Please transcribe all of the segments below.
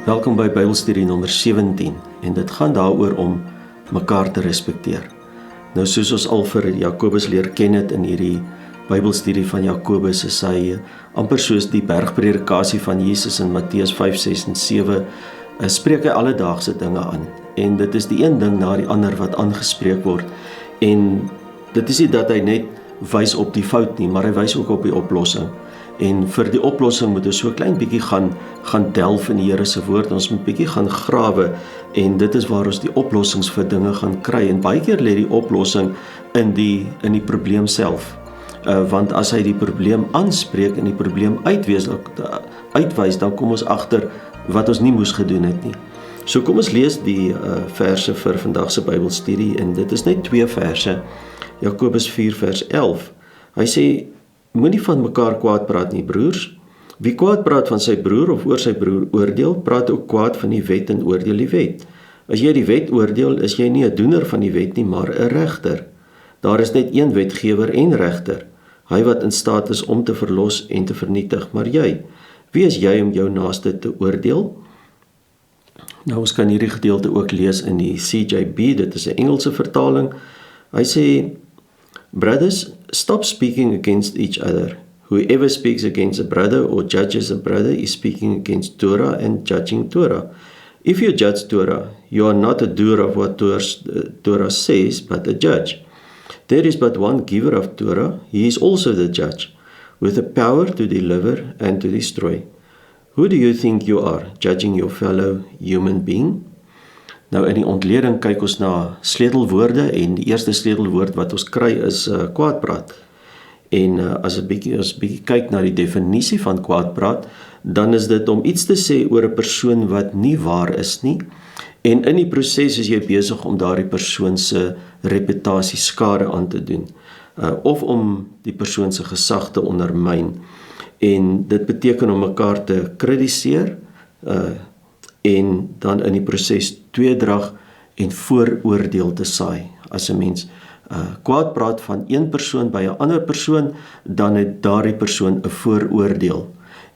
Welkom by Bybelstudie nommer 17 en dit gaan daaroor om mekaar te respekteer. Nou soos ons al vir Jakobus leer ken het in hierdie Bybelstudie van Jakobus, is hy amper soos die bergpredikasie van Jesus in Matteus 5, 6 en 7, spreek hy alledaagse dinge aan. En dit is die een ding na die ander wat aangespreek word. En dit is nie dat hy net wys op die fout nie, maar hy wys ook op die oplossing. En vir die oplossing moet ons so 'n klein bietjie gaan delf in die Here se woord. Ons moet bietjie gaan grawe en dit is waar ons die oplossings vir dinge gaan kry. En baie keer lê die oplossing in die probleem self. Want as hy die probleem aanspreek en die probleem uitwys, dan kom ons agter wat ons nie moes gedoen het nie. So kom ons lees die verse vir vandag se Bybelstudie en dit is net 2 verse. Jakobus 4 vers 11. Hy sê: moenie van mekaar kwaad praat nie, broers. Wie kwaad praat van sy broer of oor sy broer oordeel, praat ook kwaad van die wet en oordeel die wet. As jy die wet oordeel, is jy nie 'n doener van die wet nie, maar 'n regter. Daar is net een wetgewer en regter, hy wat in staat is om te verlos en te vernietig. Maar jy, wie is jy om jou naaste te oordeel? Nou ons kan hierdie gedeelte ook lees in die CJB, dit is 'n Engelse vertaling. Hy sê: brothers, stop speaking against each other. Whoever speaks against a brother or judges a brother is speaking against Torah and judging Torah. If you judge Torah, you are not a doer of what Torah says, but a judge. There is but one giver of Torah, he is also the judge, with the power to deliver and to destroy. Who do you think you are, judging your fellow human being? Nou in die ontleding kyk ons na sleutelwoorde en die eerste sleutelwoord wat ons kry is kwaadpraat. En as ons bietjie kyk na die definisie van kwaadpraat, dan is dit om iets te sê oor 'n persoon wat nie waar is nie. En in die proses is jy besig om daardie persoon se reputasie skade aan te doen. Of om die persoon se gesag te ondermyn. En dit beteken om mekaar te kritiseer, en dan in die proses tweedrag en vooroordeel te saai. As 'n mens kwaad praat van een persoon by 'n ander persoon, dan het daardie persoon 'n vooroordeel.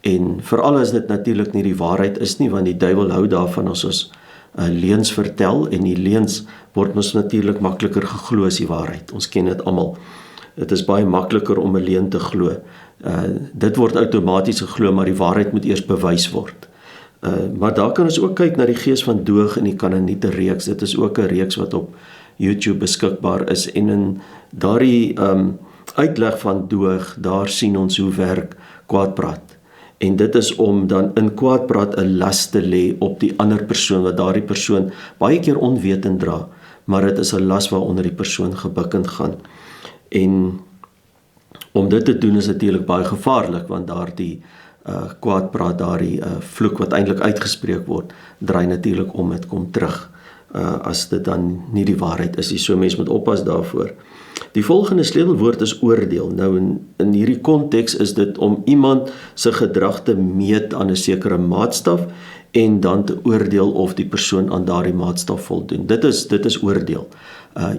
En veral as dit natuurlik nie die waarheid is nie, want die duiwel hou daarvan as ons leuns vertel, en die leuns word ons natuurlik makliker geglo as die waarheid. Ons ken dit almal. Dit is baie makliker om 'n leuen te glo. Dit word outomaties geglo, maar die waarheid moet eers bewys word. Maar daar kan ons ook kyk na die gees van Doeg in die Kanaaniete reeks. Dit is ook 'n reeks wat op YouTube beskikbaar is. En in daardie uitleg van Doeg, daar sien ons hoe werk kwaadpraat. En dit is om dan in kwaadpraat 'n las te lê op die ander persoon, wat daardie persoon baie keer onwetend dra. Maar dit is 'n las waaronder die persoon gebukkend gaan. En om dit te doen is natuurlik baie gevaarlik, want daardie kwaadpraat, daardie vloek wat eintlik uitgespreek word, draai natuurlik om, het kom terug, as dit dan nie die waarheid is nie. So mens moet oppas daarvoor. Die volgende sleutelwoord is oordeel. Nou in hierdie konteks is dit om iemand se gedrag te meet aan 'n sekere maatstaf en dan te oordeel of die persoon aan daardie maatstaf voldoen. Dit is oordeel.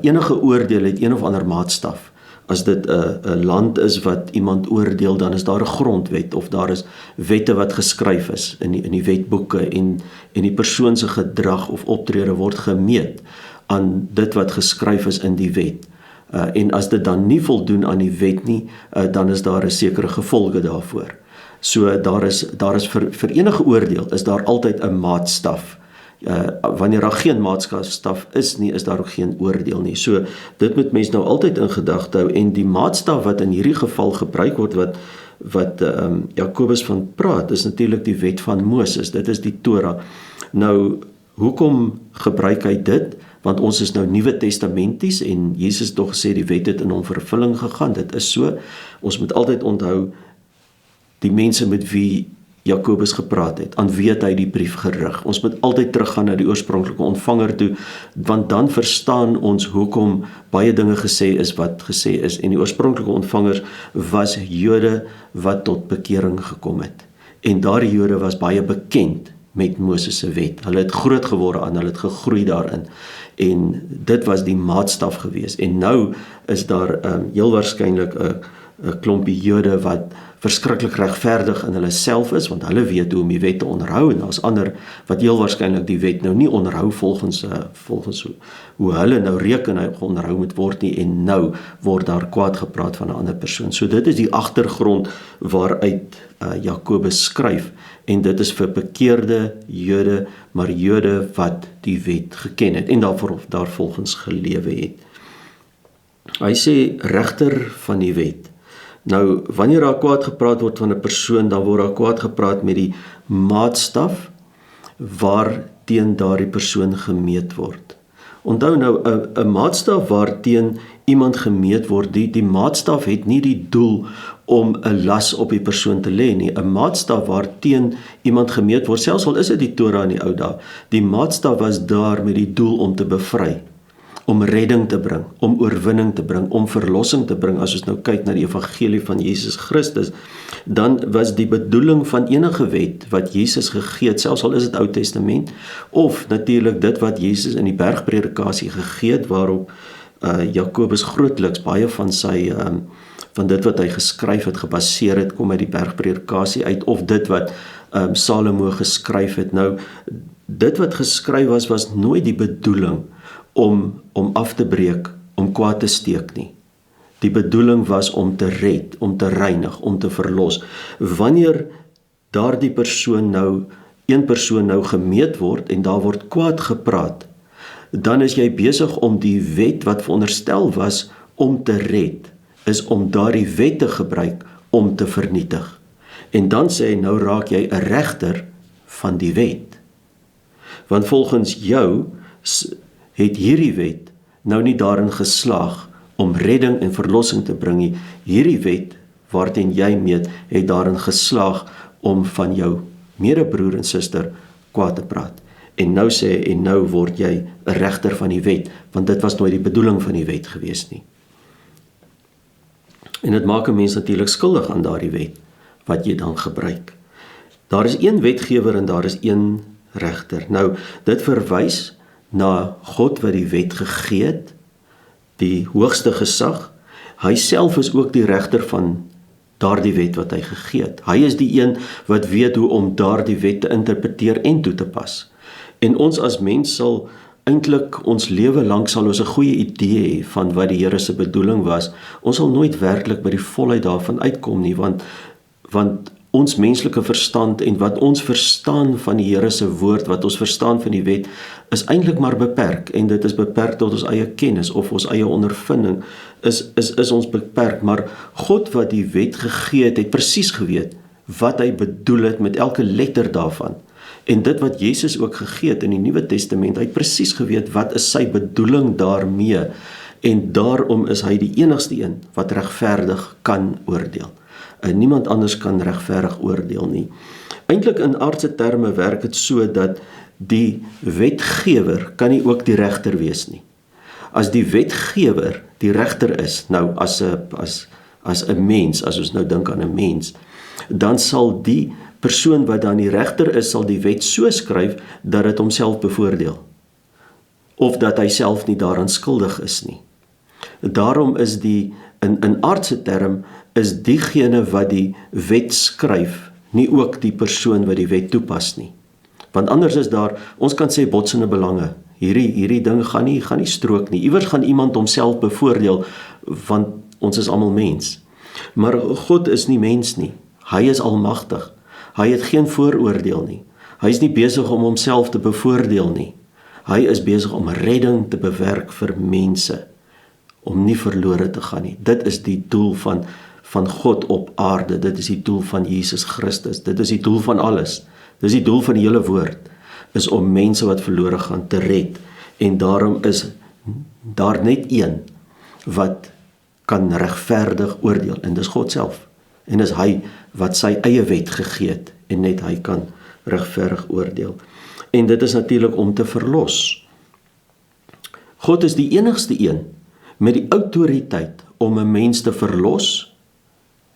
Enige oordeel het een of ander maatstaf. As dit 'n land is wat iemand oordeel, dan is daar 'n grondwet of daar is wette wat geskryf is in die wetboeke en die persoon se gedrag of optrede word gemeet aan dit wat geskryf is in die wet. En as dit dan nie voldoen aan die wet nie, dan is daar 'n sekere gevolge daarvoor. So daar is vir enige oordeel is daar altyd 'n maatstaf. Wanneer daar geen maatstaf is nie, is daar ook geen oordeel nie. So dit moet mens nou altyd in gedagte hou, en die maatstaf wat in hierdie geval gebruik word, wat Jakobus van praat, is natuurlik die wet van Moses. Dit is die Torah. Nou, hoekom gebruik hy dit? Want ons is nou Nuwe Testamenties en Jesus het tog gesê die wet het in hom vervulling gegaan. Dit is so. Ons moet altyd onthou die mense met wie Jakobus gepraat het, aan wie het hy die brief gerig. Ons moet altyd teruggaan na die oorspronklike ontvanger toe, want dan verstaan ons hoekom baie dinge gesê is wat gesê is. En die oorspronklike ontvangers was Jode wat tot bekering gekom het. En daardie Jode was baie bekend met Moses se wet. Hulle het groot geword aan, hulle het gegroei daarin. En dit was die maatstaf gewees. En nou is daar heel waarskynlik 'n 'n klompie Jode wat verskriklik regverdig in hulle self is, want hulle weet hoe om die wet te onderhou, en daar's ander wat heel waarskynlik die wet nou nie onderhou volgens hoe hulle nou reken hy onderhou moet word nie, en nou word daar kwaad gepraat van 'n ander persoon. So dit is die agtergrond waaruit Jakobus skryf, en dit is vir bekeerde Jode, maar Jode wat die wet geken het en daarvolgens gelewe het. Hy sê regter van die wet. Nou, wanneer daar kwaad gepraat word van 'n persoon, dan word daar kwaad gepraat met die maatstaf waarteen daardie persoon gemeet word. Onthou nou, 'n maatstaf waarteen iemand gemeet word, die maatstaf het nie die doel om 'n las op die persoon te lê nie. 'n Maatstaf waarteen iemand gemeet word, selfs al is dit die Torah in die ou dae, die maatstaf was daar met die doel om te bevry, om redding te bring, om oorwinning te bring, om verlossing te bring. As ons nou kyk na die evangelie van Jesus Christus, dan was die bedoeling van enige wet wat Jesus gegee het, selfs al is dit Ou Testament, of natuurlik dit wat Jesus in die bergpredikasie gegee het, waarop Jakobus grootliks baie van sy van dit wat hy geskryf het, gebaseer het, kom uit die bergpredikasie uit, of dit wat Salomo geskryf het. Nou, dit wat geskryf was nooit die bedoeling om af te breek, om kwaad te steek nie. Die bedoeling was om te red, om te reinig, om te verlos. Wanneer daardie persoon nou, een persoon nou gemeet word en daar word kwaad gepraat, dan is jy besig om die wet wat veronderstel was om te red, is om daardie wet te gebruik om te vernietig. En dan sê hy, nou raak jy 'n regter van die wet. Want volgens jou het hierdie wet nou nie daarin geslaag om redding en verlossing te bring nie. Hierdie wet waarteen jy meet, het daarin geslaag om van jou medebroer en suster kwaad te praat. En nou sê hy, en nou word jy 'n regter van die wet, want dit was nooit die bedoeling van die wet gewees nie. En dit maak 'n mens natuurlik skuldig aan daardie wet wat jy dan gebruik. Daar is een wetgewer en daar is een regter. Nou, dit verwys na God wat die wet gegee het, die hoogste gesag. Hy self is ook die regter van daardie wet wat hy gegee het. Hy is die een wat weet hoe om daardie wet te interpreteer en toe te pas. En ons as mens sal eintlik ons lewe lank sal ons 'n goeie idee hê van wat die Here se bedoeling was. Ons sal nooit werklik by die volheid daarvan uitkom nie, want ons menslike verstand en wat ons verstaan van die Here se woord, wat ons verstaan van die wet, is eintlik maar beperk, en dit is beperk tot ons eie kennis of ons eie ondervinding is ons beperk, maar God wat die wet gegee het, het presies geweet wat hy bedoel het met elke letter daarvan. En dit wat Jesus ook gegee het in die Nuwe Testament, hy het presies geweet wat is sy bedoeling daarmee, en daarom is hy die enigste een wat regverdig kan oordeel. En niemand anders kan regverdig oordeel nie. Eintlik in aardse terme werk dit so dat die wetgewer kan nie ook die regter wees nie. As die wetgewer die regter is, nou as 'n mens, as ons nou dink aan 'n mens, dan sal die persoon wat dan die regter is, sal die wet so skryf dat dit homself bevoordeel, of dat hy self nie daaraan skuldig is nie. Daarom is in aardse term is diegene wat die wet skryf nie ook die persoon wat die wet toepas nie. Want anders is daar, ons kan sê botsende belange. Hierdie ding gaan nie strook nie. Iewers gaan iemand homself bevoordeel, want ons is almal mens. Maar God is nie mens nie. Hy is almagtig. Hy het geen vooroordeel nie. Hy is nie besig om homself te bevoordeel nie. Hy is besig om redding te bewerk vir mense, om nie verlore te gaan nie. Dit is die doel van God op aarde. Dit is die doel van Jesus Christus. Dit is die doel van alles. Dit is die doel van die hele woord, is om mense wat verlore gaan te red. En daarom is daar net een wat kan regverdig oordeel, en dis God self. En dis hy wat sy eie wet gegee het, en net hy kan regverdig oordeel. En dit is natuurlik om te verlos. God is die enigste een met die autoriteit om 'n mens te verlos,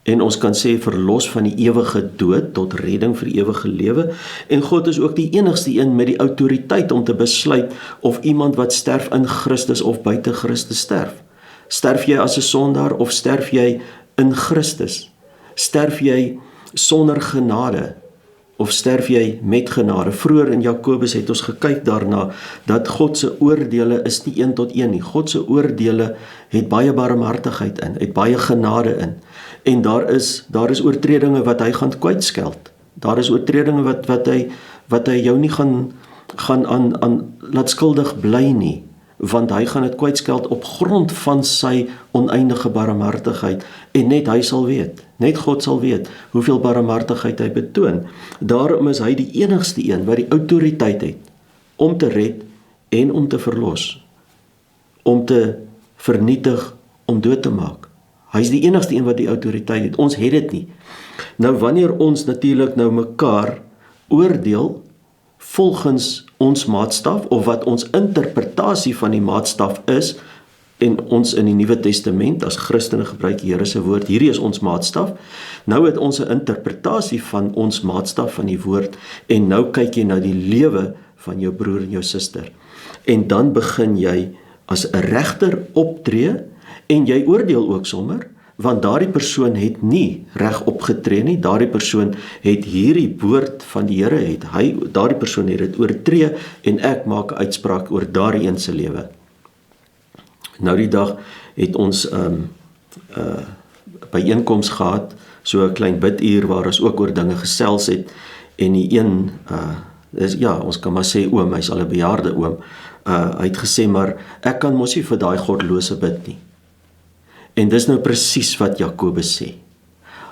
en ons kan sê verlos van die ewige dood tot redding vir die ewige lewe. En God is ook die enigste een met die autoriteit om te besluit of iemand wat sterf in Christus of buite Christus sterf. Sterf jy as 'n sondaar of sterf jy in Christus? Sterf jy sonder genade? Of sterf jy met genade? Vroeër in Jakobus het ons gekyk daarna, dat God se oordeele is nie 1 tot 1 nie. God se oordeele het baie barmhartigheid in, het baie genade in. En daar is oortredinge wat hy gaan kwytskeld. Daar is oortredinge wat hy jou nie gaan aan laat skuldig bly nie, want hy gaan dit kwytskeld op grond van sy oneindige barmhartigheid, en net hy sal weet, net God sal weet hoeveel barmhartigheid hy betoon. Daarom is hy die enigste een wat die autoriteit het om te red en om te verlos, om te vernietig, om dood te maak. Hy is die enigste een wat die autoriteit het. Ons het dit nie. Nou wanneer ons natuurlik nou mekaar oordeel volgens ons maatstaf, of wat ons interpretasie van die maatstaf is, en ons in die Nuwe Testament as Christene gebruik die Here se woord, hierdie is ons maatstaf. Nou het ons 'n interpretasie van ons maatstaf van die woord, en nou kyk jy na die lewe van jou broer en jou suster. En dan begin jy as 'n regter optree, en jy oordeel ook sommer, want daardie persoon het nie reg opgetree nie, daardie persoon het hierdie woord van die Here, daardie persoon het dit oortree, en ek maak 'n uitspraak oor daardie een se lewe. Nou die dag het ons byeenkoms gehad, so 'n klein biduur waar ons ook oor dinge gesels het, en die een, ons kan maar sê oom, hy's al 'n bejaarde oom, hy het gesê, maar ek kan mos nie vir daai godlose bid nie. En dis nou presies wat Jakobus sê.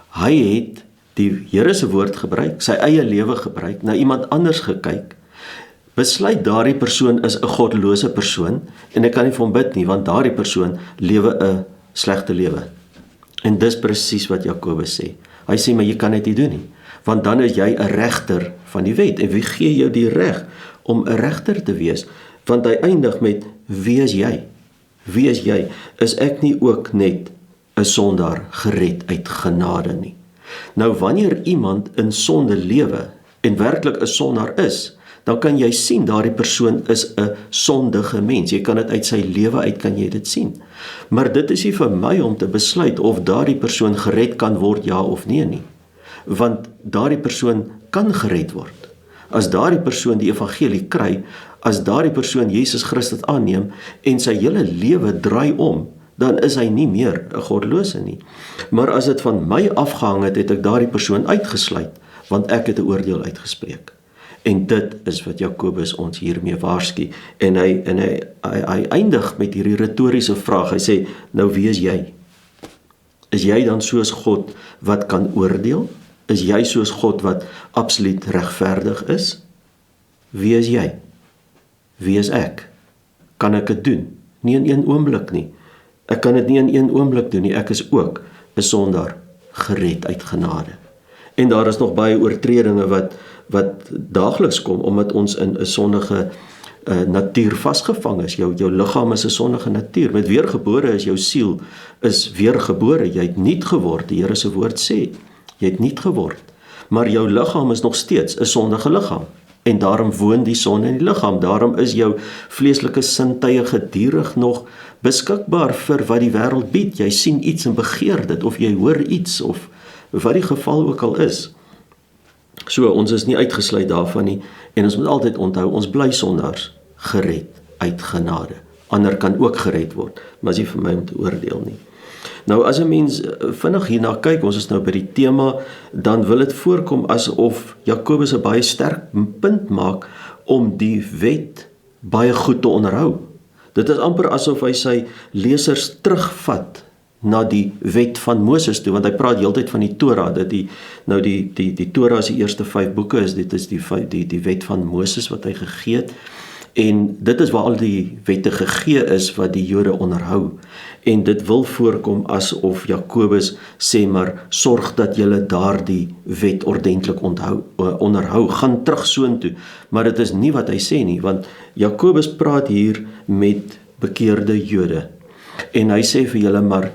Hy het die Here se woord gebruik, sy eie lewe gebruik, na iemand anders gekyk, besluit daardie persoon is 'n godlose persoon, en ek kan nie vir hom bid nie, want daardie persoon lewe 'n slegte lewe. En dis presies wat Jakobus sê. Hy sê, maar jy kan dit nie doen nie, want dan is jy 'n regter van die wet, en wie gee jou die reg om 'n regter te wees? Want hy eindig met, wie is jy? Wie is jy? Is ek nie ook net 'n sondaar gered uit genade nie? Nou wanneer iemand in sonde lewe en werklik 'n sondaar is, dan kan jy sien daardie persoon is 'n sondige mens. Jy kan dit uit sy lewe uit kan jy dit sien. Maar dit is nie vir my om te besluit of daardie persoon gered kan word, ja of nee nie. Want daardie persoon kan gered word. As daardie persoon die evangelie kry, as daardie persoon Jesus Christus aanneem en sy hele lewe draai om, dan is hy nie meer 'n godlose nie. Maar as dit van my afgehang het, het ek daardie persoon uitgesluit, want ek het 'n oordeel uitgespreek. En dit is wat Jakobus ons hiermee waarsku. En hy eindig met hierdie retoriese vraag. Hy sê, nou wie is jy? Is jy dan soos God wat kan oordeel? Is jy soos God wat absoluut regverdig is? Wie is jy? Wie is ek? Kan ek dit doen? Nie in een oomblik nie. Ek kan dit nie in een oomblik doen nie. Ek is ook 'n sondaar, gered uit genade. En daar is nog baie oortredinge wat daagliks kom, omdat ons in 'n sondige natuur vasgevang is. Jou liggaam is 'n sondige natuur. Met weergebore is jou siel is weergebore. Jy het nuut geword. Die Here se woord sê, jy het nuut geword. Maar jou liggaam is nog steeds 'n sondige liggaam. En daarom woon die sonde in die liggaam. Daarom is jou vleeslike sintuie gedurig nog beskikbaar vir wat die wêreld bied. Jy sien iets en begeer dit, of jy hoor iets, of wat die geval ook al is. So, ons is nie uitgesluit daarvan nie, en ons moet altyd onthou, ons bly sondaars, gered uit genade. Ander kan ook gered word, maar is nie vir my om te oordeel nie. Nou, as 'n mens vinnig hierna kyk, ons is nou by die tema, dan wil dit voorkom asof Jakobus 'n baie sterk punt maak om die wet baie goed te onderhou. Dit is amper asof hy sy lesers terugvat na die wet van Moses toe, want hy praat heeltyd van die Torah, dat die Torah is die eerste 5 boeke, dit is die wet van Moses wat hy gegee het, en dit is waar al die wette gegee is wat die Jode onderhou, en dit wil voorkom asof Jakobus sê, maar sorg dat julle daardie wet ordentlik onderhou, gaan terug soontoe, maar dit is nie wat hy sê nie, want Jakobus praat hier met bekeerde Jode, en hy sê vir julle, maar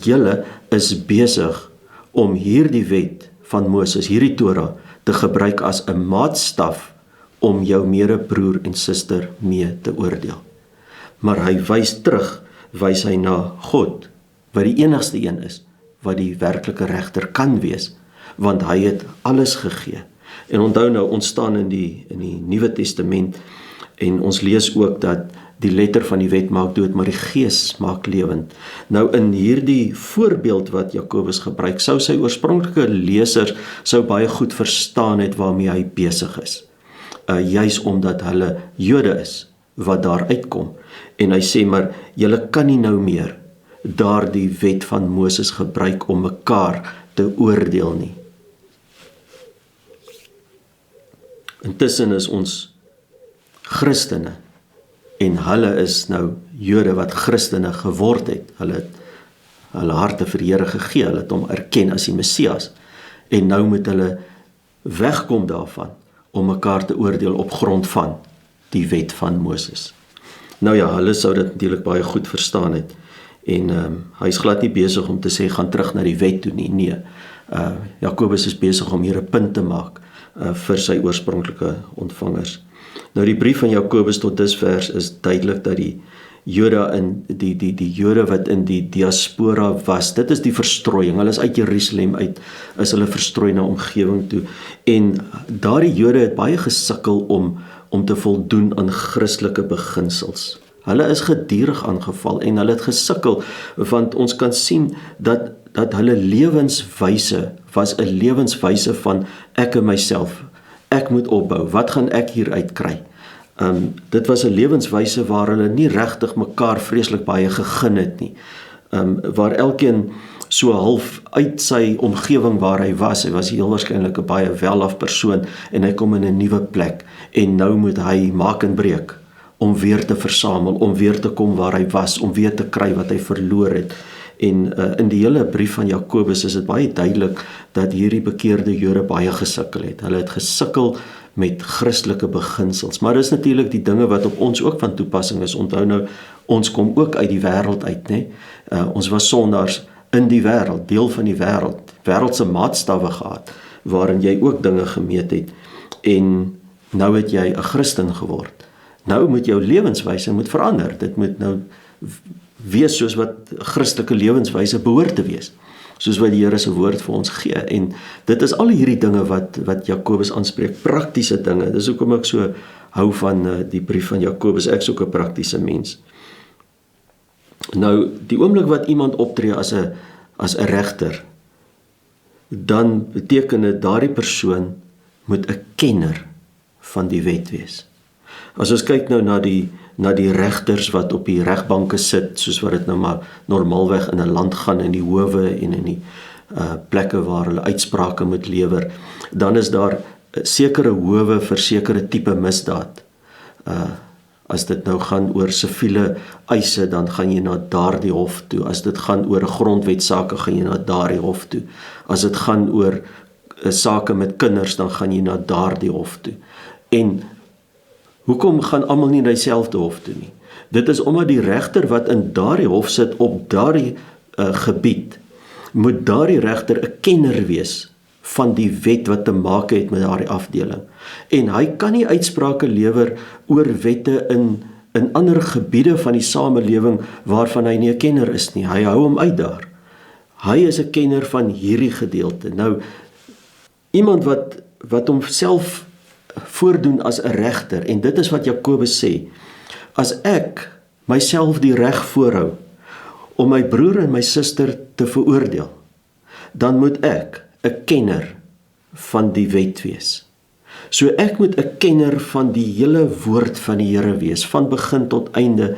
julle is besig om hierdie wet van Moses, hierdie Torah, te gebruik as 'n maatstaf om jou medebroer en suster mee te oordeel. Maar hy wys hy na God, wat die enigste een is, wat die werklike regter kan wees, want hy het alles gegee. En onthou nou, ons staan in die Nuwe Testament en ons lees ook dat die letter van die wet maak dood, maar die gees maak lewend. Nou in hierdie voorbeeld wat Jakobus gebruik, sou sy oorspronklike lesers sou baie goed verstaan het waarmee hy besig is. Juis omdat hulle Jode is wat daar uitkom. En hy sê maar, julle kan nie nou meer daardie wet van Moses gebruik om mekaar te oordeel nie. Intussen is ons Christene en hulle is nou Jode wat Christene geword het. Hulle het hulle harte vir die Here gegee, hulle het hom erken as die Messias. En nou moet hulle wegkom daarvan om mekaar te oordeel op grond van die wet van Moses. Nou ja, hulle sou dit natuurlik baie goed verstaan het. En hy is glad nie besig om te sê, gaan terug na die wet toe nie. Nee, Jakobus is besig om hier 'n punt te maak vir sy oorspronklike ontvangers. Nou die brief van Jakobus tot dusver is duidelik dat die Jode in die Jode wat in die diaspora was, dit is die verstrooiing. Hulle is uit Jerusalem uit, is hulle verstrooi na omgewing toe. En daardie Jode het baie gesukkel om te voldoen aan Christelike beginsels. Hulle is gedurig aangeval en hulle het gesukkel, want ons kan sien dat hulle lewenswyse was 'n lewenswyse van ek en myself. Ek moet opbou. Wat gaan ek hieruit kry? Dit was 'n lewenswyse waar hulle nie regtig mekaar vreeslik baie gegeen het nie. Waar elkeen so half uit sy omgewing waar hy was heel waarskynlik 'n baie welaf persoon en hy kom in 'n nuwe plek en nou moet hy maak en breek om weer te versamel, om weer te kom waar hy was, om weer te kry wat hy verloor het. En in die hele brief van Jakobus is dit baie duidelik dat hierdie bekeerde Jode baie gesukkel het. Hulle het gesukkel met Christelike beginsels. Maar dis natuurlik die dinge wat op ons ook van toepassing is. Onthou nou, ons kom ook uit die wêreld uit, né? Ons was sondaars in die wêreld, deel van die wêreldse maatstawwe gehad, waarin jy ook dinge gemeet het. En nou het jy 'n Christen geword. Nou moet jou lewenswyse moet verander. Dit moet nou wees soos wat Christelike lewenswyse behoort te wees, soos wat die Here se woord vir ons gee. En dit is al hierdie dinge wat Jakobus aanspreek, praktiese dinge. Dis hoekom ek so hou van die brief van Jakobus. Ek is ook 'n praktiese mens. Nou, die oomblik wat iemand optree as 'n regter, dan beteken dit daardie persoon moet 'n kenner van die wet wees. As ons kyk nou na die regters wat op die regbanke sit, soos wat dit nou maar normaalweg in 'n land gaan, in die howe en in die plekke waar hulle uitsprake moet lewer, dan is daar sekere howe vir sekere tipe misdaad. As dit nou gaan oor siviele eise, dan gaan jy na daardie hof toe. As dit gaan oor grondwetsake, gaan jy na daardie hof toe. As dit gaan oor sake met kinders, dan gaan jy na daardie hof toe. En hoekom gaan almal nie na dieselfde hof toe nie? Dit is omdat die regter wat in daardie hof sit op daardie gebied, moet daardie regter 'n kenner wees van die wet wat te maak het met daardie afdeling. En hy kan nie uitsprake lewer oor wette in ander gebiede van die samelewing waarvan hy nie 'n kenner is nie. Hy hou hom uit daar. Hy is 'n kenner van hierdie gedeelte. Nou, iemand wat homself voordoen as 'n regter, en dit is wat Jakobus sê, as ek myself die reg voorhou om my broer en my suster te veroordeel, dan moet ek 'n kenner van die wet wees. So ek moet 'n kenner van die hele woord van die Here wees, van begin tot einde.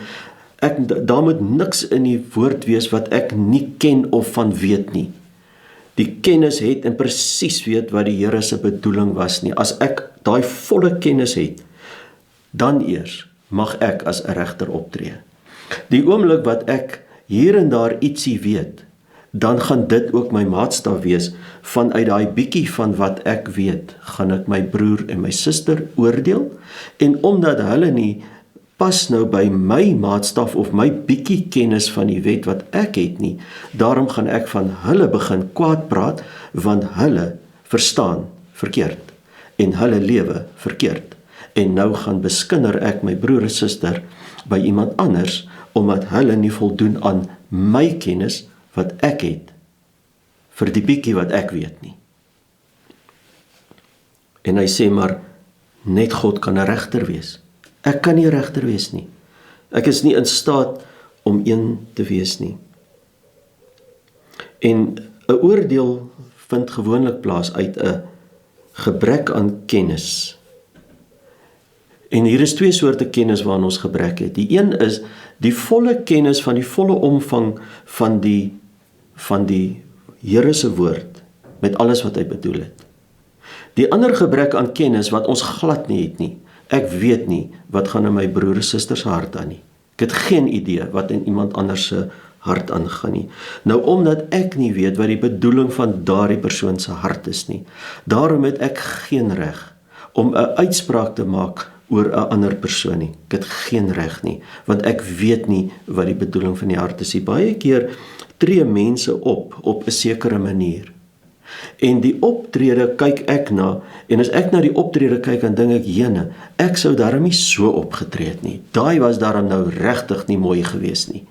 Daar moet niks in die woord wees wat ek nie ken of van weet nie. Die kennis het en presies weet wat die Here se bedoeling was nie. As ek daai volle kennis het, dan eers mag ek as 'n regter optree. Die oomblik wat ek hier en daar ietsie weet, dan gaan dit ook my maatstaf wees. Vanuit daai bietjie van wat ek weet, gaan ek my broer en my suster oordeel, en omdat hulle nie pas nou by my maatstaf of my bietjie kennis van die wet wat ek het nie, daarom gaan ek van hulle begin kwaad praat, want hulle verstaan verkeerd en hulle lewe verkeerd. En nou gaan beskinder ek my broer en suster by iemand anders, omdat hulle nie voldoen aan my kennis wat ek het vir die bietjie wat ek weet nie. En hy sê maar, net God kan 'n regter wees. Ek kan nie 'n regter wees nie. Ek is nie in staat om een te wees nie. En 'n oordeel vind gewoonlik plaas uit 'n gebrek aan kennis. En hier is twee soorte kennis waaraan ons gebrek het. Die een is die volle kennis van die volle omvang van die Here se woord, met alles wat hy bedoel het. Die ander gebrek aan kennis wat ons glad nie het nie. Ek weet nie wat gaan in my broer en suster se hart aan nie. Ek het geen idee wat in iemand anders se hart aangaan nie. Nou omdat ek nie weet wat die bedoeling van daardie persoon se hart is nie, daarom het ek geen reg om 'n uitspraak te maak oor 'n ander persoon nie. Ek het geen reg nie, want ek weet nie wat die bedoeling van die hart is nie. Baie keer tree mense op 'n sekere manier. En die optrede kyk ek na, en as ek na die optrede kyk, dan dink ek, jene, ek sou daarom nie so opgetree het nie. Daai was daarom nou regtig nie mooi gewees nie.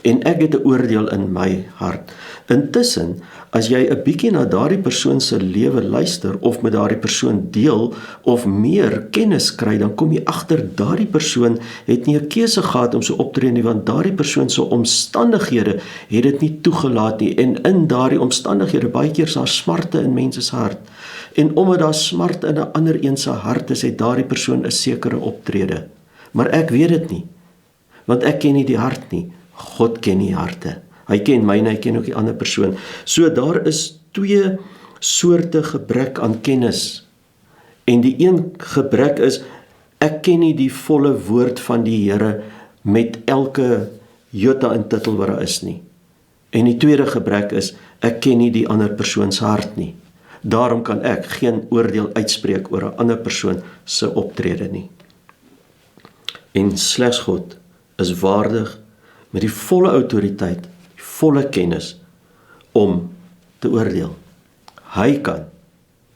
En ek het 'n oordeel in my hart. Intussen, as jy 'n bietjie na daardie persoon se lewe luister, of met daardie persoon deel, of meer kennis kry, dan kom jy agter daardie persoon het nie 'n keuse gehad om so optree nie, want daardie persoon se omstandighede het dit nie toegelaat nie. En in daardie omstandighede, baie keer is daar smarte in mense se hart. En omdat daar smart in 'n ander een se hart is, het daardie persoon 'n sekere optrede. Maar ek weet dit nie, want ek ken nie die hart nie. God ken die harte. Hy ken my en hy ken ook die ander persoon. So daar is twee soorte gebrek aan kennis. En die een gebrek is, ek ken nie die volle woord van die Here met elke jota en titel wat daar is nie. En die tweede gebrek is, ek ken nie die ander persoon se hart nie. Daarom kan ek geen oordeel uitspreek oor 'n ander persoon se optrede nie. En slegs God is waardig met die volle autoriteit, die volle kennis om te oordeel. Hy kan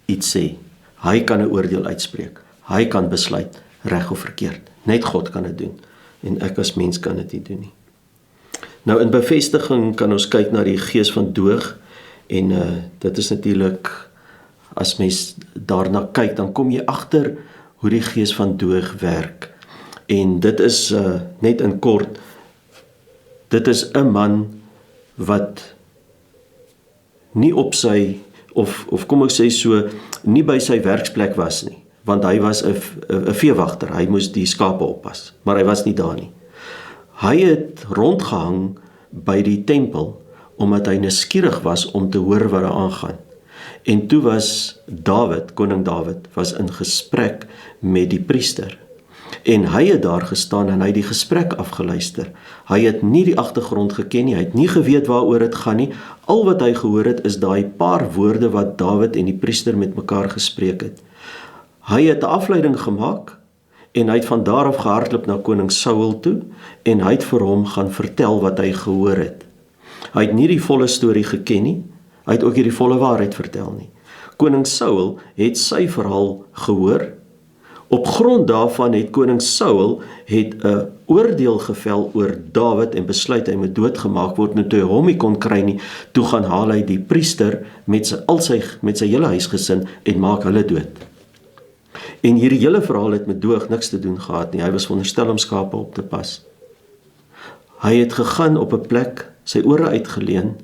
iets sê, hy kan 'n oordeel uitspreek, hy kan besluit reg of verkeerd. Net God kan dit doen en ek as mens kan dit nie doen nie. Nou in bevestiging kan ons kyk na die gees van doog en dit is natuurlik, as mens daarna kyk, dan kom jy agter hoe die gees van doog werk. En dit is net in kort, dit is 'n man wat nie op sy, of kom ek sê so, nie by sy werksplek was nie, want hy was 'n veewagter, hy moes die skape oppas, maar hy was nie daar nie. Hy het rondgehang by die tempel, omdat hy nuuskierig was om te hoor wat daar aangaan. En toe was Dawid, koning Dawid, was in gesprek met die priester. En hy het daar gestaan en hy het die gesprek afgeluister. Hy het nie die agtergrond geken nie, hy het nie geweet waaroor dit gaan nie. Al wat hy gehoor het is daai paar woorde wat Dawid en die priester met mekaar gespreek het. Hy het 'n afleiding gemaak en hy het van daar af gehardloop na koning Saul toe en hy het vir hom gaan vertel wat hy gehoor het. Hy het nie die volle storie geken nie, hy het ook nie die volle waarheid vertel nie. Koning Saul het sy verhaal gehoor. Op grond daarvan het koning Saul 'n oordeel gevel oor Dawid en besluit hy moet doodgemaak word. En toe hy hom nie kon kry nie, toe gaan haal hy die priester met sy hele huisgesin en maak hulle dood. En hierdie hele verhaal het met doog niks te doen gehad nie. Hy was veronderstel om skape op te pas. Hy het gegaan op 'n plek, sy ore uitgeleen.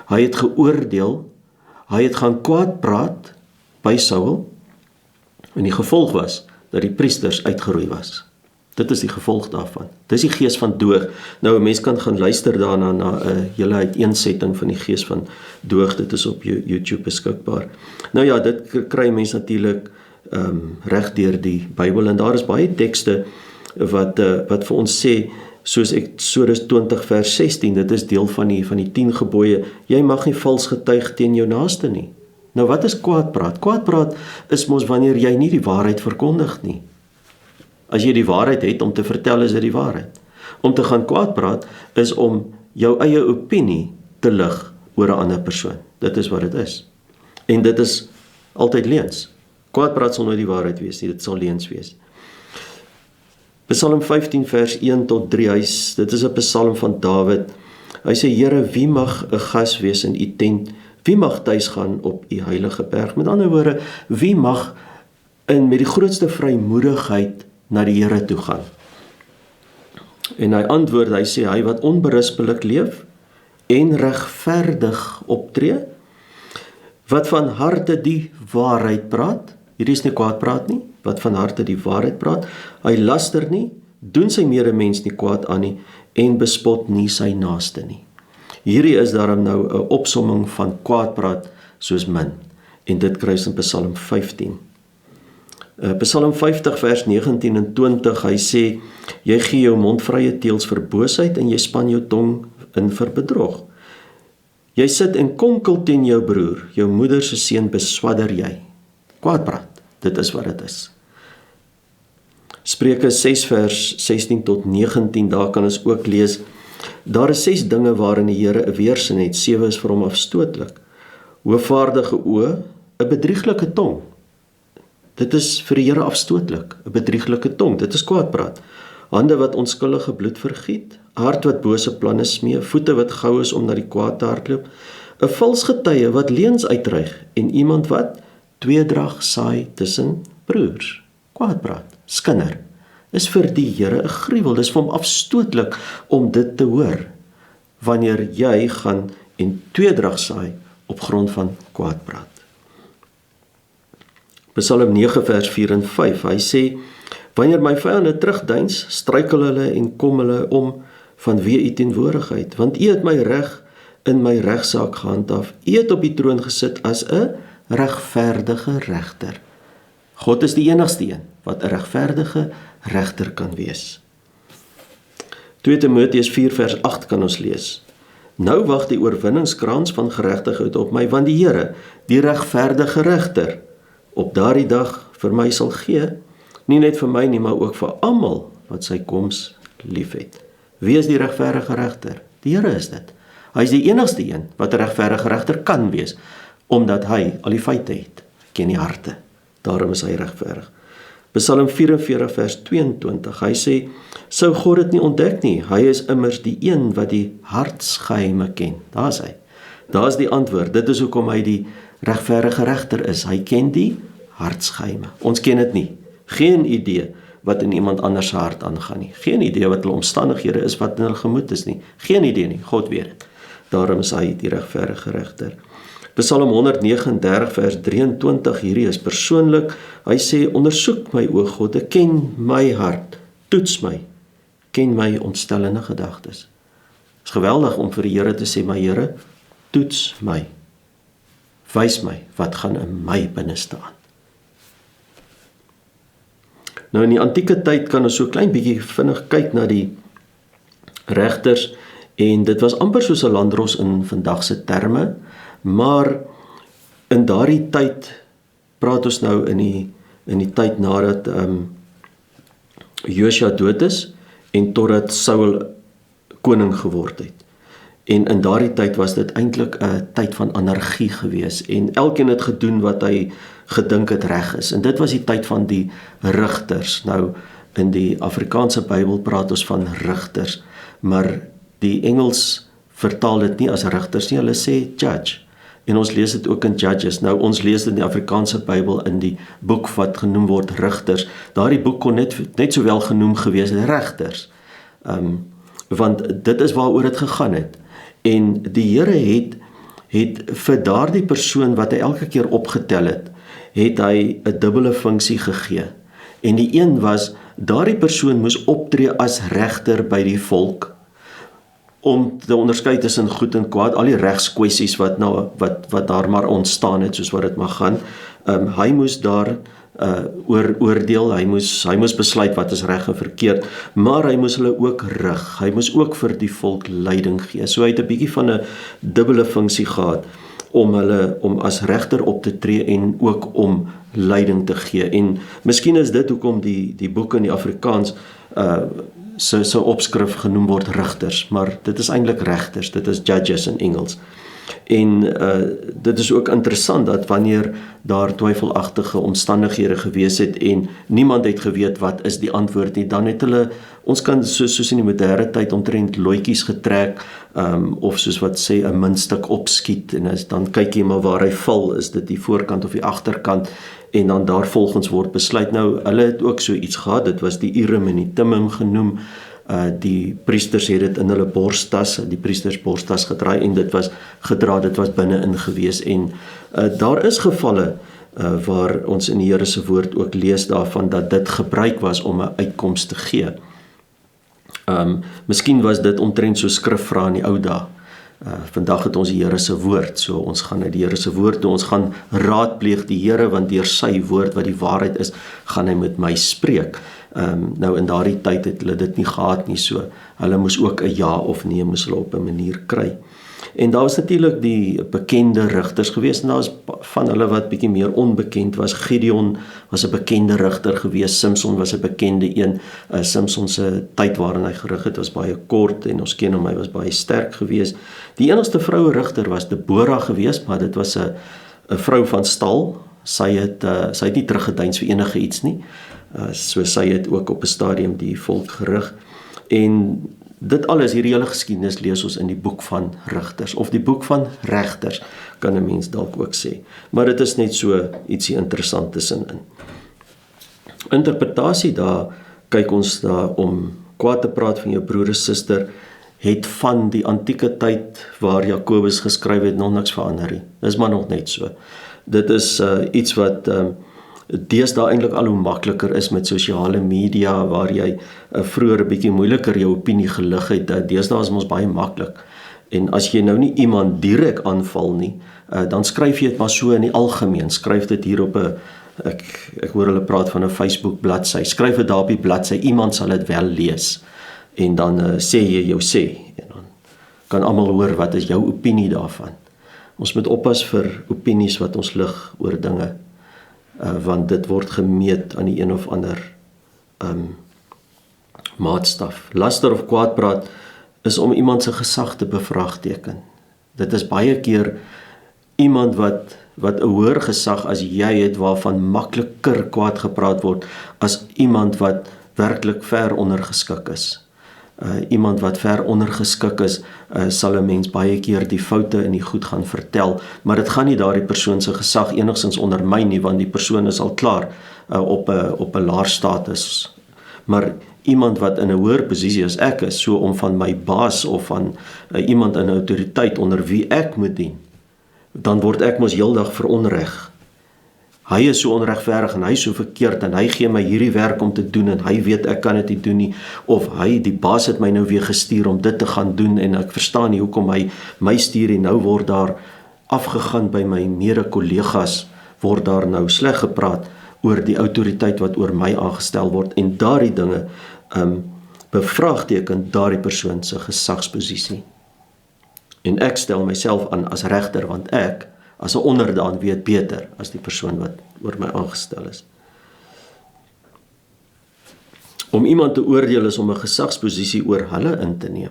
Hy het geoordeel. Hy het gaan kwaad praat by Saul. En die gevolg was dat die priesters uitgeroei was. Dit is die gevolg daarvan. Dis die gees van doog. Nou 'n mens kan gaan luister daarna na 'n hele uiteensetting van die gees van doog. Dit is op YouTube beskikbaar. Nou ja, dit kry mense natuurlik reg deur die Bybel en daar is baie tekste wat vir ons sê, soos Eksodus 20 vers 16, dit is deel van die 10 gebooie, jy mag nie vals getuig teen jou naaste nie. Nou wat is kwaadpraat? Kwaadpraat is mos wanneer jy nie die waarheid verkondig nie. As jy die waarheid het om te vertel, is dit die waarheid. Om te gaan kwaadpraat is om jou eie opinie te lig oor 'n ander persoon. Dit is wat dit is. En dit is altyd leuns. Kwaadpraat sal nooit die waarheid wees nie, dit sal leuns wees. Psalm 15 vers 1 tot 3, dit is 'n psalm van Dawid. Hy sê, Here, wie mag 'n gas wees in u tent? Wie mag tuis gaan op u heilige berg? Met ander woorde, wie mag met die grootste vrymoedigheid na die Here toe gaan? En hy antwoord, hy sê, hy wat onberispelik leef en regverdig optree, wat van harte die waarheid praat, hierdie is nie kwaad praat nie, wat van harte die waarheid praat, hy laster nie, doen sy medemens nie kwaad aan nie, en bespot nie sy naaste nie. Hierdie is daarom nou 'n opsomming van kwaad praat soos min, en dit kry ons in Psalm 15. Psalm 50 vers 19 en 20, hy sê, jy gee jou mond vrye teels vir boosheid en jy span jou tong in vir bedrog. Jy sit en konkel teen jou broer, jou moeder se seun beswadder jy. Kwaad praat, dit is wat dit is. Spreuke 6 vers 16 tot 19, daar kan ons ook lees, daar is 6 dinge waarin die Here 'n weersin het, 7 is vir hom afstootlik. Hoofvaardige oë, 'n bedrieglike tong. Dit is vir die Here afstootlik, 'n bedrieglike tong, dit is kwaadpraat. Hande wat onskuldige bloed vergiet, hart wat bose planne smee, voete wat gou is om na die kwaad te hardloop, 'n vals getuie wat leuns uitreig en iemand wat tweedrag saai tussen broers. Kwaadpraat, skinder, is vir die Here 'n gruwel, dis vir hom afstootlik om dit te hoor, wanneer jy gaan en tweedrag saai op grond van kwaadpraat. Psalm 9 vers 4 en 5, hy sê, wanneer my vyande terugdeins, struikel hulle en kom hulle om vanweë u teenwoordigheid, want u het my reg in my regsaak gehandhaaf, u het op die troon gesit as 'n regverdige regter. God is die enigste een wat 'n regverdige regter kan wees. 2 Timoteus 4 vers 8 kan ons lees, nou wag die oorwinningskrans van geregtigheid op my, want die Here, die regverdige regter, op daardie dag vir my sal gee, nie net vir my nie, maar ook vir almal wat sy koms liefhet. Wie is die regverdige regter? Die Here is dit. Hy is die enigste een wat 'n regverdige regter kan wees, omdat hy al die feite het, ken die harte. Daarom is hy regverdig. Psalm 44 vers 22, hy sê, sou God dit nie ontdek nie, hy is immers die een wat die hartsgeheime ken. Daar is hy. Daar is die antwoord, dit is hoekom hy die regverdige regter is, hy ken die hartsgeheime. Ons ken dit nie. Geen idee wat in iemand anders se hart aangaan nie. Geen idee wat hulle omstandighede is, wat in hulle gemoed is nie. Geen idee nie, God weet dit. Daarom is hy die regverdige regter. Psalm 139 vers 23, hierdie is persoonlik. Hy sê, ondersoek my o God, ek ken my hart, toets my, ken my ontstellende gedagtes. Het is geweldig om vir die Here te sê, my Here, toets my, wys my, wat gaan in my binneste aan. Nou in die antieke tyd kan ons so klein bietjie vinnig kyk na die regters, en dit was amper soos 'n landros in vandag se terme, maar in daardie tyd, praat ons nou in die tyd nadat Josua dood is, en totdat Saul koning geword het. En in daardie tyd was dit eintlik 'n tyd van anargie gewees, en elkeen het gedoen wat hy gedink het reg is, en dit was die tyd van die rigters. Nou, in die Afrikaanse Bybel praat ons van rigters, maar die Engels vertaal dit nie as rigters nie, hulle sê judge, en ons lees dit ook in Judges. Nou, ons lees dit in die Afrikaanse Bybel in die boek wat genoem word rigters. Daardie boek kon net sowel genoem gewees regters, want dit is waaroor dit gegaan het. En die Here het vir daardie persoon wat hy elke keer opgetel het hy 'n dubbele funksie gegee. En die een was, daardie persoon moes optree as regter by die volk, om te onderskei tussen goed en kwaad, al die regskwessies wat daar maar ontstaan het, soos wat dit mag gaan. Hy moes daar oordeel, hy moes besluit wat is reg en verkeerd, maar hy moes hulle ook rig, hy moes ook vir die volk leiding gee. So hy het 'n bietjie van 'n dubbele funksie gehad, om as regter op te tree en ook om leiding te gee. En miskien is dit hoekom die boek in die Afrikaans sy opskrif genoem word rigters, maar dit is eintlik regters, dit is judges in Engels. En dit is ook interessant dat wanneer daar twyfelagtige omstandighede gewees het en niemand het geweet wat is die antwoord nie, dan het hulle, ons kan soos in die moderne tyd omtrent looitjies getrek, of soos wat sê 'n muntstuk opskiet, en dan kyk jy maar waar hy val, is dit die voorkant of die agterkant, en dan daar volgens word besluit. Nou, hulle het ook so iets gehad, dit was die Urim en die Thummim genoem. Die priesters het dit in hulle borstas, die priesters borstas gedraai, en dit was binne-in gewees, en daar is gevalle waar ons in die Here se woord ook lees daarvan, dat dit gebruik was om 'n uitkoms te gee. Miskien was dit omtrent so skrifvrae in die ou dae. Vandag het ons die Here se woord, so ons gaan uit die Here se woord toe, ons gaan raadpleeg die Here, want deur sy woord wat die waarheid is, gaan hy met my spreek. Nou in daardie tyd het hulle dit nie gehad nie, so hulle moes ook 'n ja of nee moes hulle op 'n manier kry. En daar was natuurlik die bekende rigters gewees, en daar was van hulle wat bietjie meer onbekend was. Gideon was 'n bekende rigter gewees, Samson was 'n bekende een. Samson se tyd waarin hy gerig het was baie kort, en ons ken hom, hy was baie sterk gewees. Die enigste vroue rigter was Deborah gewees, maar dit was 'n vrou van stal. Sy het nie teruggedeins vir enige iets nie. So sy het ook op 'n stadium die volk gerig. En dit alles, hierdie hele geskiedenis lees ons in die boek van Rigters, of die boek van Regters, kan 'n mens dalk ook sê. Maar dit is net so ietsie interessant tussenin. Interpretasie, daar kyk ons daar om kwaad te praat van jou broer of suster, het van die antieke tyd waar Jakobus geskryf het nog niks verander nie. Dis maar nog net so. Dit is iets wat deesdae eintlik al hoe makliker is met sosiale media, waar jy vroeër 'n bietjie moeiliker jou opinie gelig het. Deesdae is ons baie maklik. En as jy nou nie iemand direk aanval nie, dan skryf jy dit maar so in die algemeen. Skryf dit hier op 'n, ek hoor hulle praat van 'n Facebook bladsy. Skryf dit daar op die bladsy, iemand sal dit wel lees. En dan sê jy jou sê, en dan kan almal hoor wat is jou opinie daarvan. Ons moet oppas vir opinies wat ons lig oor dinge, want dit word gemeet aan die een of ander maatstaf. Laster of kwaadpraat is om iemand se gesag te bevraagteken. Dit is baie keer iemand wat 'n hoër gesag as jy het, waarvan makliker kwaad gepraat word as iemand wat werklik ver ondergeskik is. Iemand wat ver ondergeskik is, sal 'n mens baie keer die foute in die goed gaan vertel, maar dit gaan nie daardie persoon se gesag enigstens ondermyn nie, want die persoon is al klaar op 'n laer status. Maar iemand wat in 'n hoër posisie as ek is, so om van my baas of van iemand in autoriteit onder wie ek moet dien, dan word ek mos heeldag veronreg. Hy is so onregverdig en hy is so verkeerd en hy gee my hierdie werk om te doen en hy weet ek kan dit nie doen nie, of die baas het my nou weer gestuur om dit te gaan doen en ek verstaan nie hoekom hy my stuur en nou word daar afgegaan by my mede-kollegas, word daar nou sleg gepraat oor die autoriteit wat oor my aangestel word, en daardie dinge bevraagteken daardie persoon se gesagsposisie. En ek stel myself aan as regter, want ek as 'n onderdaan weet beter as die persoon wat oor my aangestel is. Om iemand te oordeel is om 'n gesagsposisie oor hulle in te neem.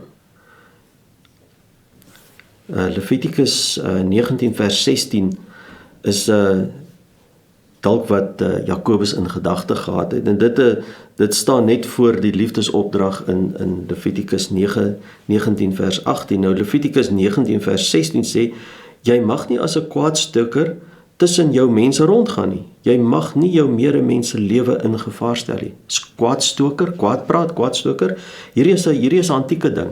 Levitikus 19 vers 16 is dalk wat Jakobus in gedagte gehad het, en dit staan net voor die liefdesopdrag in Levitikus 19 vers 18. Nou Levitikus 19 vers 16 sê, jy mag nie as 'n kwaadstoker tussen jou mense rondgaan nie. Jy mag nie jou medemens se lewe in gevaar stel nie. Kwaadstoker, kwaadpraat, kwaadstoker, hierdie is 'n antieke ding.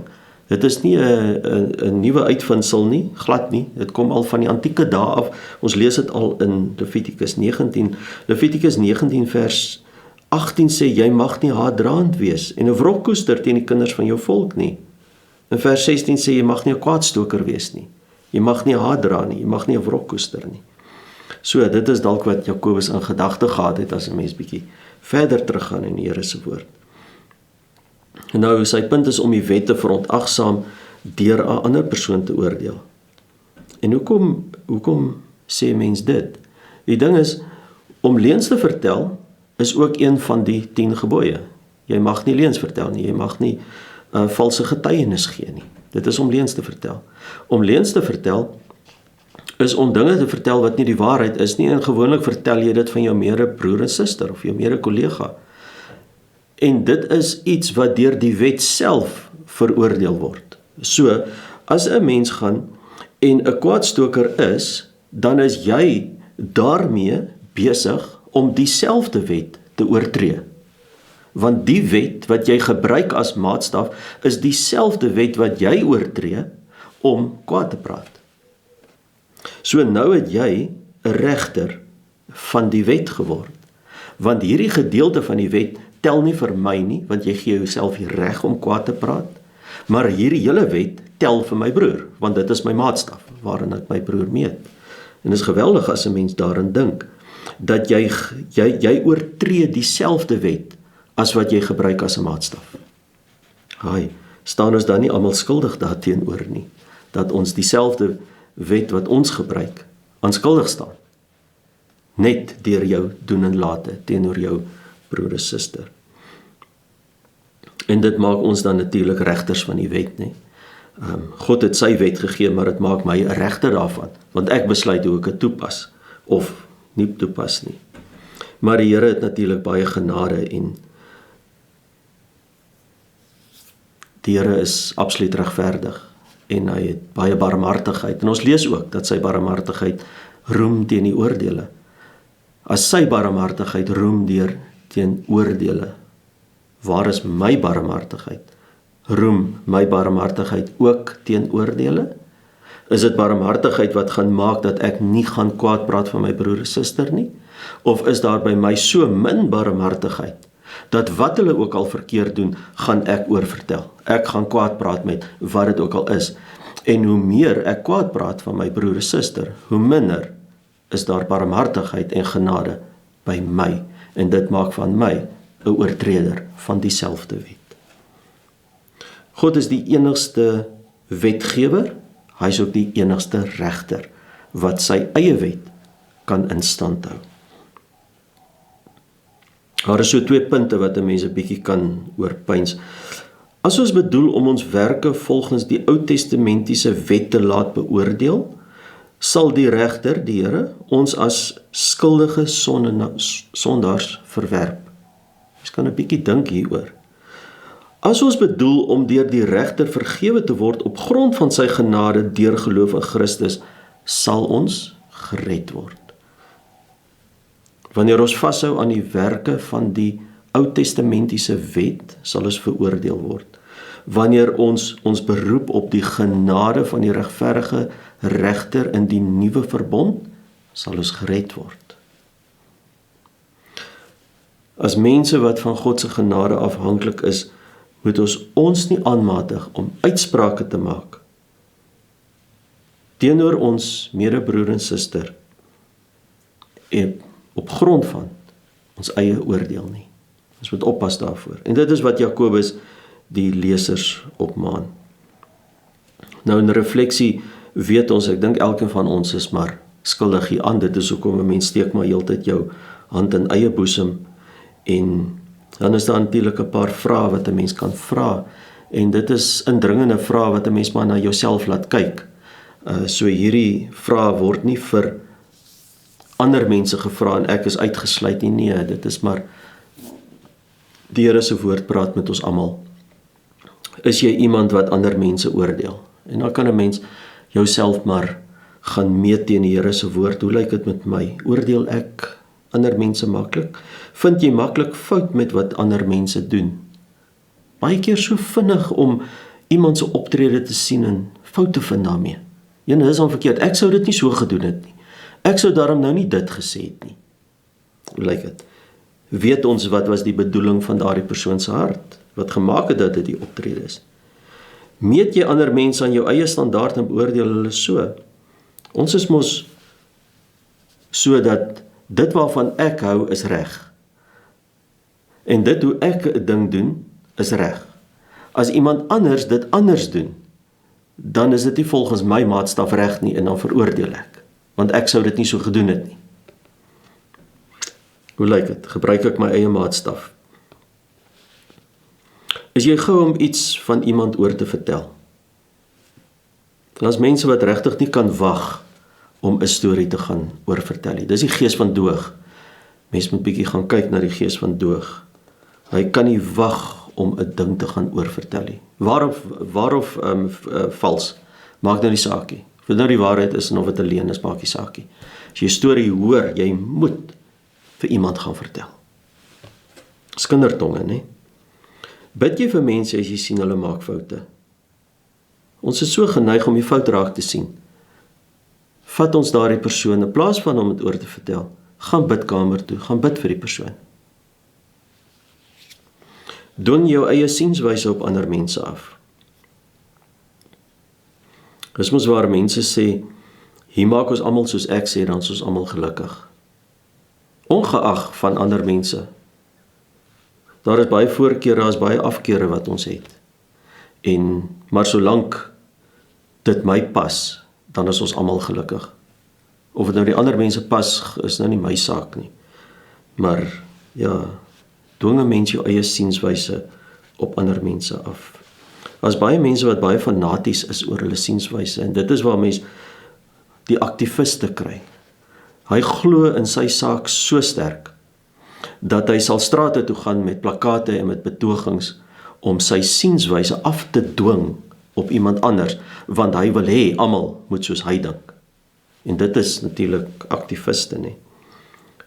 Dit is nie 'n nuwe uitvindsel nie, glad nie. Dit kom al van die antieke dae af. Ons lees dit al in Levitikus 19. Levitikus 19 vers 18 sê, jy mag nie haatdraand wees en 'n wrok koester teen die kinders van jou volk nie. In vers 16 sê, jy mag nie 'n kwaadstoker wees nie. Jy mag nie haat dra nie, jy mag nie 'n wrok koester nie. So, dit is dalk wat Jakobus in gedagte gehad het as 'n mens bietjie verder teruggaan in die Here se woord. En nou, sy punt is om die wet te verontagsaam deur 'n ander persoon te oordeel. En hoekom sê mens dit? Die ding is, om leuns te vertel is ook een van die 10 gebooie. Jy mag nie leuns vertel nie, jy mag nie valse getuienis gee nie. Dit is om leuns te vertel. Om leuns te vertel is om dinge te vertel wat nie die waarheid is nie, en gewoonlik vertel jy dit van jou mede broer en suster, of jou mede kollega. En dit is iets wat deur die wet self veroordeel word. So, as 'n mens gaan en 'n kwaadstoker is, dan is jy daarmee besig om dieselfde wet te oortree. Want die wet wat jy gebruik as maatstaf, is dieselfde wet wat jy oortree om kwaad te praat. So nou het jy 'n regter van die wet geword. Want hierdie gedeelte van die wet tel nie vir my nie, want jy gee jouself die reg om kwaad te praat, maar hierdie hele wet tel vir my broer, want dit is my maatstaf, waarin ek my broer meet. En dit is geweldig as 'n mens daarin dink, dat jy oortree dieselfde wet, as wat jy gebruik as 'n maatstaf. Haai, staan ons dan nie almal skuldig daarteenoor nie, dat ons dieselfde wet wat ons gebruik, aanskuldig staan, net deur jou doen en late teenoor jou broer en suster. En dit maak ons dan natuurlik regters van die wet, nie? God het sy wet gegee, maar dit maak my 'n regter daarvan, want ek besluit hoe ek dit toepas, of nie toepas nie. Maar die Here het natuurlik baie genade, en die Here is absoluut regverdig, en hy het baie barmhartigheid, en ons lees ook dat sy barmhartigheid roem teen die oordele. As sy barmhartigheid roem teen oordele, waar is my barmhartigheid? Roem my barmhartigheid ook teen oordele? Is dit barmhartigheid wat gaan maak dat ek nie gaan kwaad praat van my broer en suster nie? Of is daar by my so min barmhartigheid, dat wat hulle ook al verkeerd doen, gaan ek oorvertel? Ek gaan kwaad praat met wat dit ook al is. En hoe meer ek kwaad praat van my broer en suster, hoe minder is daar barmhartigheid en genade by my. En dit maak van my 'n oortreder van dieselfde wet. God is die enigste wetgewer, hy is ook die enigste regter, wat sy eie wet kan in stand hou. Daar is so 2 punte wat 'n mens 'n bietjie kan oorpyns. As ons bedoel om ons werke volgens die Ou Testamentiese wet te laat beoordeel, sal die regter, die Here, ons as skuldige sondaars verwerp. Ons kan 'n bietjie dink hieroor. As ons bedoel om deur die regter vergewe te word op grond van sy genade deur geloof in Christus, sal ons gered word. Wanneer ons vashou aan die werke van die Ou Testamentiese wet, sal ons veroordeel word. Wanneer ons beroep op die genade van die regverdige regter in die nuwe verbond, sal ons gered word. As mense wat van God se genade afhanklik is, moet ons nie aanmatig om uitsprake te maak teenoor ons medebroer en suster op grond van ons eie oordeel nie. Ons moet oppas daarvoor. En dit is wat Jakobus die lesers opmaan. Nou in refleksie weet ons, ek dink elkeen van ons is maar skuldig hieraan. Dit is hoekom 'n mens steek maar heeltyd jou hand in eie boesem, en dan is daar natuurlik 'n paar vrae wat 'n mens kan vra, en dit is indringende vrae wat 'n mens maar na jouself laat kyk. So hierdie vrae word nie vir ander mense gevra en ek is uitgesluit nie. Nee, dit is maar die Here se woord praat met ons almal. Is jy iemand wat ander mense oordeel? En dan kan 'n mens jouself maar gaan meet teen die Here se woord. Hoe lyk dit met my? Oordeel ek ander mense maklik? Vind jy maklik fout met wat ander mense doen? Baie keer so vinnig om iemand se optrede te sien en foute vind daarmee. Ja, dit is dan verkeerd. Ek sou dit nie so gedoen het nie. Ek sou daarom nou nie dit gesê het nie. Hoe lyk dit? Weet ons wat was die bedoeling van daardie persoon se hart? Wat gemaak het dat dit die optrede is? Meet jy ander mense aan jou eie standaard en beoordeel hulle so? Ons is mos so dat dit waarvan ek hou is reg. En dit hoe ek 'n ding doen is reg. As iemand anders dit anders doen, dan is dit nie volgens my maatstaf reg nie, en dan veroordeel ek, want ek sou dit nie so gedoen het nie. Hoe lyk dit? Gebruik ek my eie maatstaf? Is jy gou om iets van iemand oor te vertel? En as mense wat regtig nie kan wag om 'n storie te gaan oorvertel nie. Dis die gees van doog. Mens moet bietjie gaan kyk na die gees van doog. Hy kan nie wag om 'n ding te gaan oorvertel nie. Waarof vals, maak nou die saakie. Of dit nou die waarheid is en of dit 'n leuen is, maak die saakie. As jy 'n storie hoor, jy moet vir iemand gaan vertel. Dis kindertonge, né? Bid jy vir mense as jy sien hulle maak foute? Ons is so geneig om die fout raak te sien. Vat ons daardie persoon, in plaas van om dit oor te vertel, gaan bidkamer toe, gaan bid vir die persoon. Dwing jou eie sienswyse op ander mense af. Dis mos waar mense sê, hier maak ons almal soos ek sê, dan is ons almal gelukkig. Ongeag van ander mense. Daar is baie voorkeure, daar is baie afkeure wat ons het. Maar solank dit my pas, dan is ons almal gelukkig. Of dit nou die ander mense pas, is nou nie my saak nie. Maar ja, dwing 'n mens jou eie sienswyse op ander mense af. Daar's baie mense wat baie fanaties is oor hulle sienswyse, en dit is waar mens die aktiviste kry. Hy glo in sy saak so sterk, dat hy sal strate toe gaan met plakate en met betogings, om sy sienswyse af te dwing op iemand anders, want hy wil hê almal moet soos hy dink. En dit is natuurlik aktiviste, nie?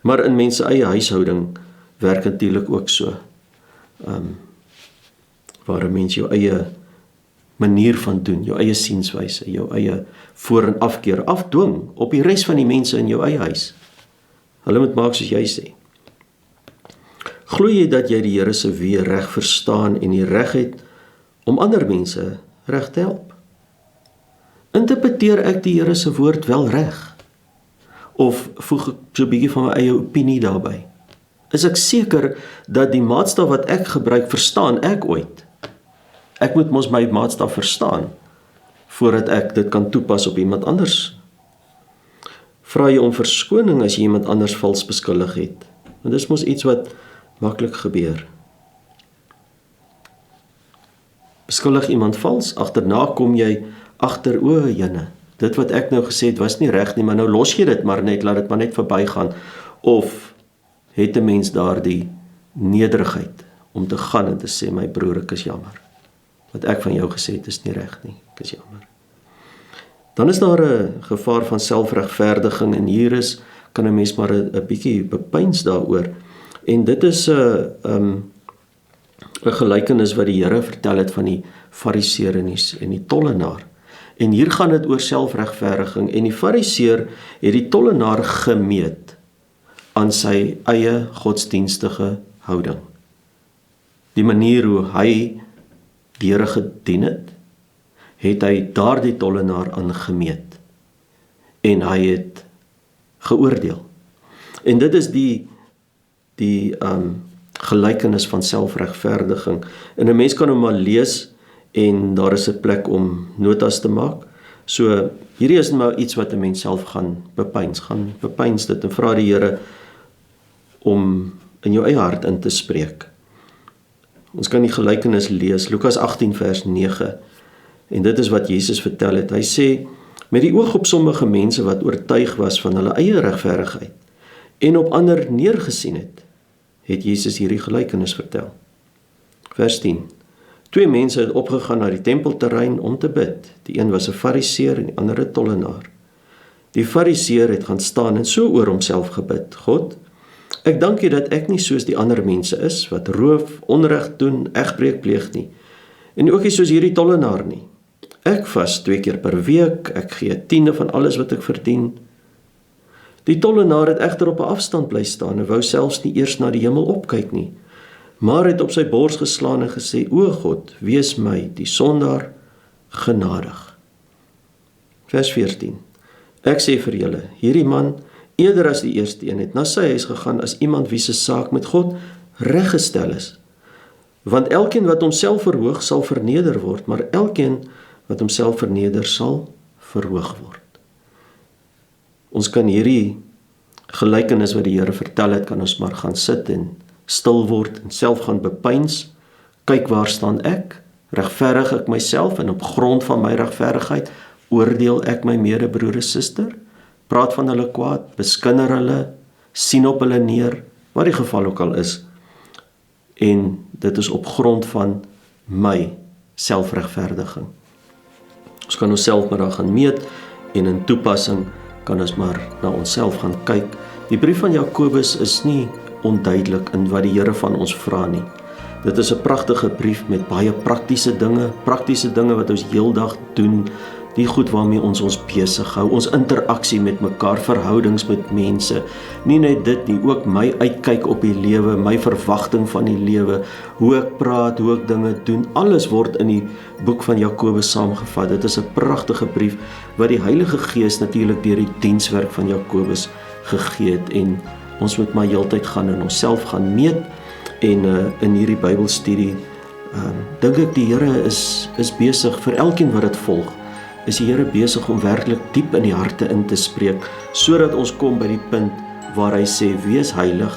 Maar in mense eie huishouding werk natuurlik ook so. Waar 'n mens jou eie manier van doen, jou eie sienswyse, jou eie voor- en afkeer afdwing op die res van die mense in jou eie huis. Hulle moet maak soos jy sê. Glo jy dat jy die Here se weë reg verstaan en die reg het om ander mense reg te help? Interpreteer ek die Here se woord wel reg? Of voeg ek so 'n bietjie van my eie opinie daarbey? Is ek seker dat die maatstaf wat ek gebruik, verstaan ek ooit? Ek moet mos my maatstaf verstaan, voordat ek dit kan toepas op iemand anders. Vra jy om verskoning as jy iemand anders vals beskuldig het? Want dis mos iets wat maklik gebeur. Beskuldig iemand vals, agterna kom jy agter, o jene, dit wat ek nou gesê het was nie reg nie, maar nou los jy dit maar net, laat dit maar net verbygaan. Of het 'n mens daardie nederigheid om te gaan en te sê, my broer, ek is jammer. Wat ek van jou gesê het is nie reg nie, ek is jammer. Dan is daar 'n gevaar van selfregverdiging, en hier kan 'n mens maar 'n bietjie bepeins daaroor. En dit is 'n gelykenis wat die Here vertel het van die fariseer en die tollenaar. En hier gaan dit oor selfregverdiging, en die fariseer het die tollenaar gemeet aan sy eie godsdienstige houding. Die manier hoe hy die Here gedien het hy daardie tollenaar aangemeet. En hy het geoordeel. En dit is die gelykenis van selfregverdiging. En 'n mens kan hom maar lees, en daar is 'n plek om notas te maak. So, hierdie is maar iets wat 'n mens self gaan bepeins dit, en vra die Here om in jou eie hart in te spreek. Ons kan die gelykenis lees, Lukas 18 vers 9, en dit is wat Jesus vertel het. Hy sê, met die oog op sommige mense wat oortuig was van hulle eie regverdigheid, en op ander neergesien het Jesus hierdie gelykenis vertel. Vers 10. 2 mense het opgegaan na die tempelterrein om te bid. Die een was 'n fariseer en die ander 'n tollenaar. Die fariseer het gaan staan en so oor homself gebid: God, ek dank U dat ek nie soos die ander mense is, wat roof, onreg doen, egbreek pleeg nie, en ook nie soos hierdie tollenaar nie. Ek vas 2 keer per week, ek gee 10% van alles wat ek verdien. Die tollenaar het egter op 'n afstand bly staan en wou selfs nie eers na die hemel opkyk nie, maar het op sy bors geslaan en gesê: O God, wees my, die sondaar, genadig. Vers 14. Ek sê vir julle, hierdie man, eerder as die eerste een, het na sy huis gegaan as iemand wie se saak met God reggestel is. Want elkeen wat homself verhoog, sal verneder word, maar elkeen wat homself verneder, sal verhoog word. Ons kan hierdie gelykenis wat die Here vertel het, kan ons maar gaan sit en stil word en self gaan bepeins. Kyk, waar staan ek? Regverdig ek myself, en op grond van my regverdigheid oordeel ek my medebroer en suster? praat van hulle kwaad, beskinder hulle, sien op hulle neer, wat die geval ook al is. En dit is op grond van my selfregverdiging. Ons kan onsself maar daar gaan meet, en in toepassing kan ons maar na onsself gaan kyk. Die brief van Jakobus is nie onduidelik in wat die Here van ons vra nie. Dit is 'n pragtige brief met baie praktiese dinge wat ons heeldag doen, die goed waarmee ons besig hou, ons interaksie met mekaar, verhoudings met mense. Nie net dit nie, ook my uitkyk op die lewe, my verwagting van die lewe, hoe ek praat, hoe ek dinge doen, alles word in die boek van Jakobus saamgevat. Dit is 'n pragtige brief wat die Heilige Gees natuurlik deur die dienswerk van Jakobus gegee het, en ons moet maar heeltyd gaan in onsself gaan meet, en in hierdie Bybelstudie dink ek die Here is besig, vir elkeen wat dit volg, is die Here besig om werklik diep in die harte in te spreek, sodat ons kom by die punt waar hy sê, wees heilig,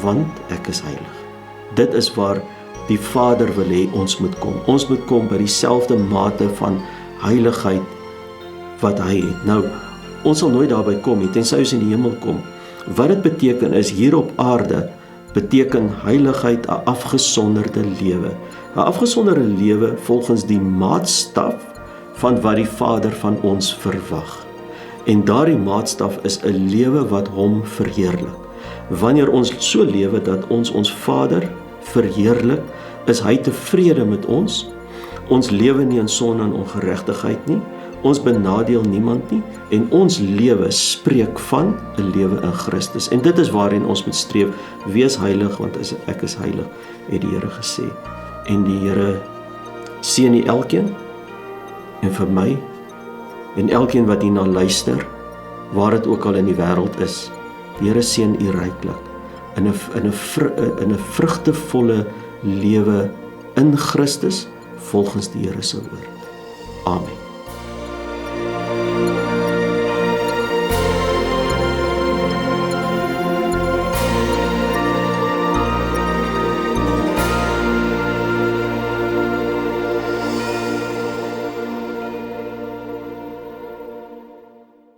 want ek is heilig. Dit is waar die Vader wil hê ons moet kom. Ons moet kom by dieselfde mate van heiligheid wat hy het. Nou, ons sal nooit daarby kom nie, tensy ons in die hemel kom. Wat dit beteken is, hier op aarde beteken heiligheid 'n afgesonderde lewe. 'n Afgesonderde lewe volgens die maatstaf van wat die Vader van ons verwag. En daardie maatstaf is 'n lewe wat hom verheerlik. Wanneer ons so lewe dat ons Vader verheerlik, is hy tevrede met ons. Ons lewe nie in sonde en ongeregtigheid nie. Ons benadeel niemand nie, en ons lewe spreek van 'n lewe in Christus. En dit is waarin ons moet streef, wees heilig, want ek is heilig, het die Here gesê. En die Here seën nie elkeen, en vir my, en elkeen wat hierna luister, waar dit ook al in die wêreld is. Die Here seën u ryklik, in 'n vrugtevolle lewe in Christus, volgens die Here se woord. Amen.